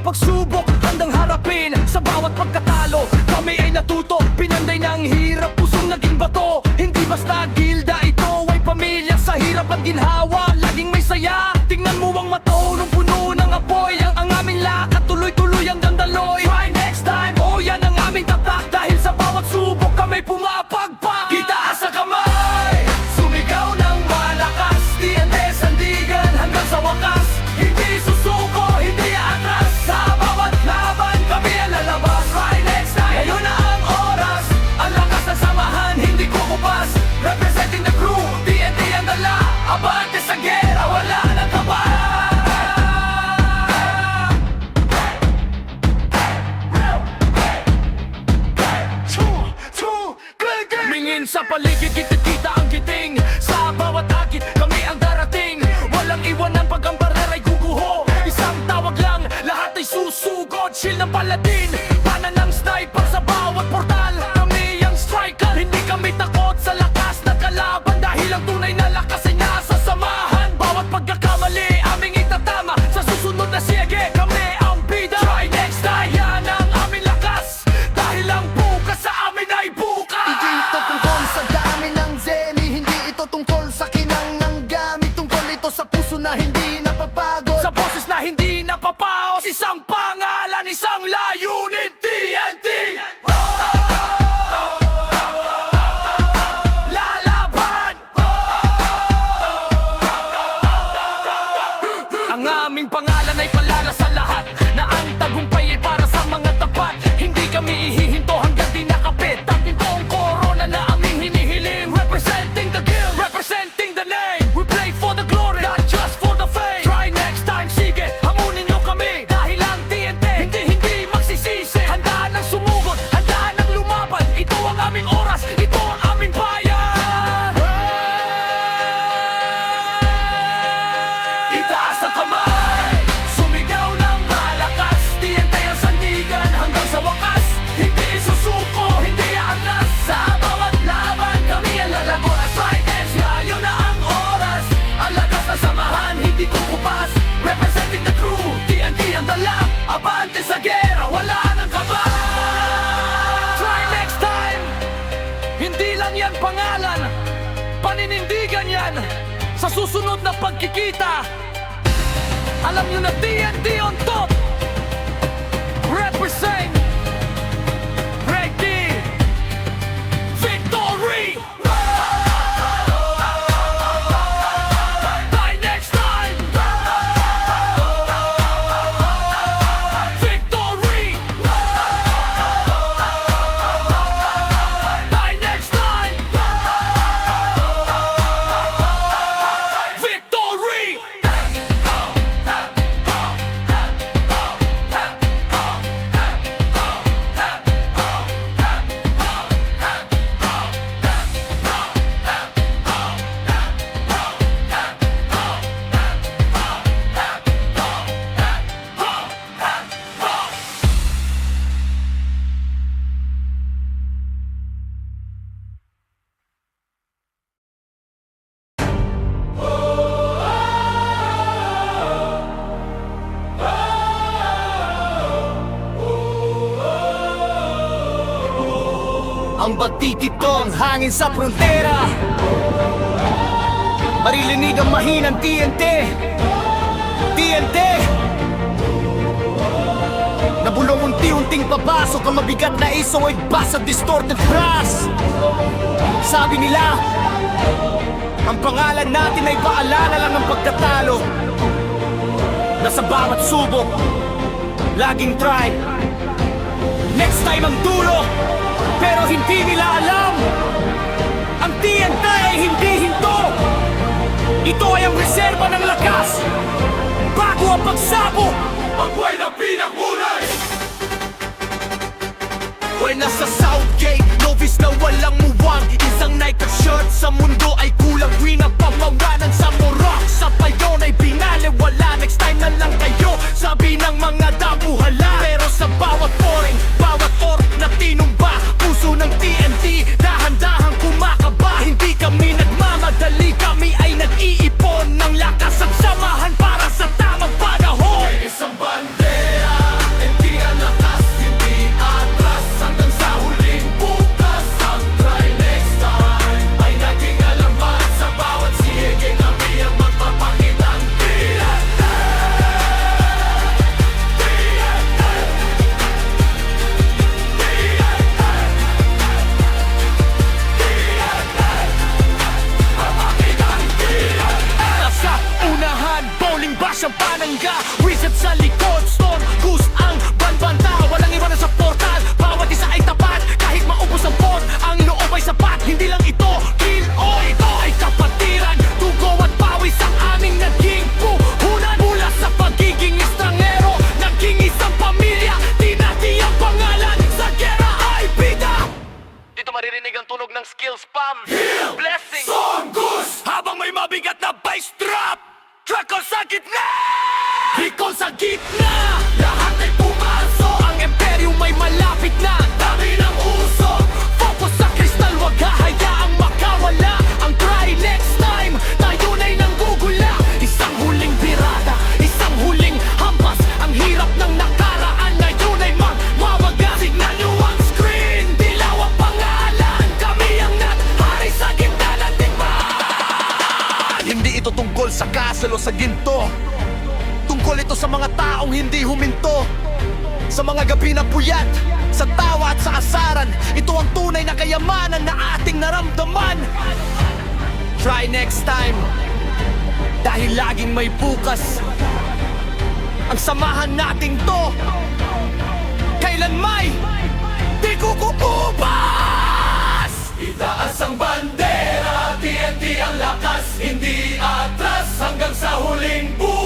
pagsubok handang harapin. Sa bawat pagkatalo kami ay natuto. Pinanday ng hirap, pusong naging bato. Hindi basta gilda, ito ay pamilya. Sa hirap at ginhawa, laging may saya. Tingnan mo ang mata nung puno ng apoy. Ang aming lakat, tuloy-tuloy hanggang daloy. Try next time, oh yan ang aming tatak. Dahil sa bawat subok kami pumapagpak. Itaas sa kamay, sumigaw ng malakas. TNT sandigan hanggang sa wakas. Hindi susuko, hindi atras. Sa bawat laban kami ang lalabas. Try next time, ngayon na ang oras. Ang lakas ng samahan, hindi kukupas. Representing the crew, TNT ang dala. Abante sa gera, wala nang kaba. Mingin sa paligid, kita ang giting. Sa bawat akit, kami ang darating. Walang iwanan pag ang barer ay guguho. Isang tawag lang, lahat ay susugod. Shield ng paladin, pana ng sniper sa bawat portal. Kami ang striker, hindi kami takot sa lakas na kalaban. Dahil ang tunay na lakas ay nasa samahan. Bawat pagkakamali, aming itatama. Sa susunod na siege, kami ang bida. Try next time, yan ang aming lakas. Dahil ang bukas sa amin ay bukas. Hindi ito tungkol sa dami ng zeni. Hindi ito tungkol sa kinang ng gamit. Tungkol ito sa puso na hindi napapagod. Sa boses na hindi napapaos. Isang pangalan, isang layunin, TNT. Lalaban. Ang aming pangalan ay paalala sa lahat na ang tagumpay ay para sa mga tapat. Hindi kami ihihinto hanggang di nakapit. Ang pintong corona na aming hinihiling. Representing the guild, representing the name. We play for the glory, not just for the fame. Try next time, sige, hamunin nyo kami. Dahil ang TNT, hindi magsisisi. Handa nang sumugod, handa nang lumaban. Ito ang aming oras, ito ang aming bayan. Itaas ang kamay, sumigaw ng malakas. TNT ang sandigan hanggang sa wakas. Hindi susuko, hindi aangas. Sa bawat laban kami ang lalagot. Try next, ngayon na ang oras. Ang lakas na samahan, hindi kukupas. Representing the crew, TNT ang dala. Abante sa gera, wala nang kaba. Try next time, hindi lang yan pangalan, paninindigan yan. Sa susunod na pagkikita, alam nyo na TNT on top. Represent Reggie Victory. Die next time. Victory. Die next time. Victory. Ang batititong hangin sa frontera. Maririnig ang mahinang TNT. TNT. Nabulong unti-unting papasok ang mabigat na iso ay basa distorted brass. Sabi nila, ang pangalan natin ay paalala lang ng pagkatalo. Na sa bawat subok, laging try. Next time ang dulo. Pero hindi nila alam, ang TNT ay hindi hinto. Ito ay ang reserba ng lakas. Bago ang pagsabog, Magway na pinakmunay. When nasa Southgate, novice na walang muwang. Isang Nike shirt sa mundo ay kulang. Ring ang pamawanan sa murok. Sa payon ay binali, wala. Next time na lang kayo, sabi ng mga dabuhala. Pero sa bawat pouring, bawat orc na tinumba, puso ng TNT, dahan-dahang kumakaba. Hindi kami nagmamadali, kami ay nag-iipon ng lakas at samahan para sa tamang panahon. Isang bandera siyang panangga. Wizard sa likod, Storm Goose ang banbanta. Walang iwan na sa portal, bawat isa ay tapat. Kahit maubos ang port, ang loob ay sapat. Hindi lang ito, kill o ito ay kapatiran. Dugo at pawis ang aming naging puhunan. Mula sa pagiging estrangero, naging isang pamilya. Tinati ang pangalan, sa gera ay bida. Dito maririnig ang tunog ng skill spam. Blessing! Storm Goose! Habang may mabigat na bass drop, Draco sa gitna! Recall sa gitna! Lahat ay pumasok! Ang Imperium ay malapit na! Dami ng usok! Focus sa kristal, wag hahayaang makawala! Ang try next time, tayo na'y nanggugula! Isang huling birada, isang huling hampas. Ang hirap ng nakaraan na yun ay magwawagas. Tignan nyo ang screen, dilaw ang pangalan. Kami ang naghari sa gitna ng digmaan. Hindi ito tungkol sa kasalo sa ginto. Tungkol ito sa mga taong hindi huminto. Sa mga gabi na puyat, sa tawa at sa asaran. Ito ang tunay na kayamanan na ating naramdaman. Try next time, dahil laging may bukas. Ang samahan nating to, kailan may di kukubas. Itaas ang bandera, TNT ang lakas. Hindi atras hanggang sa huling buhay.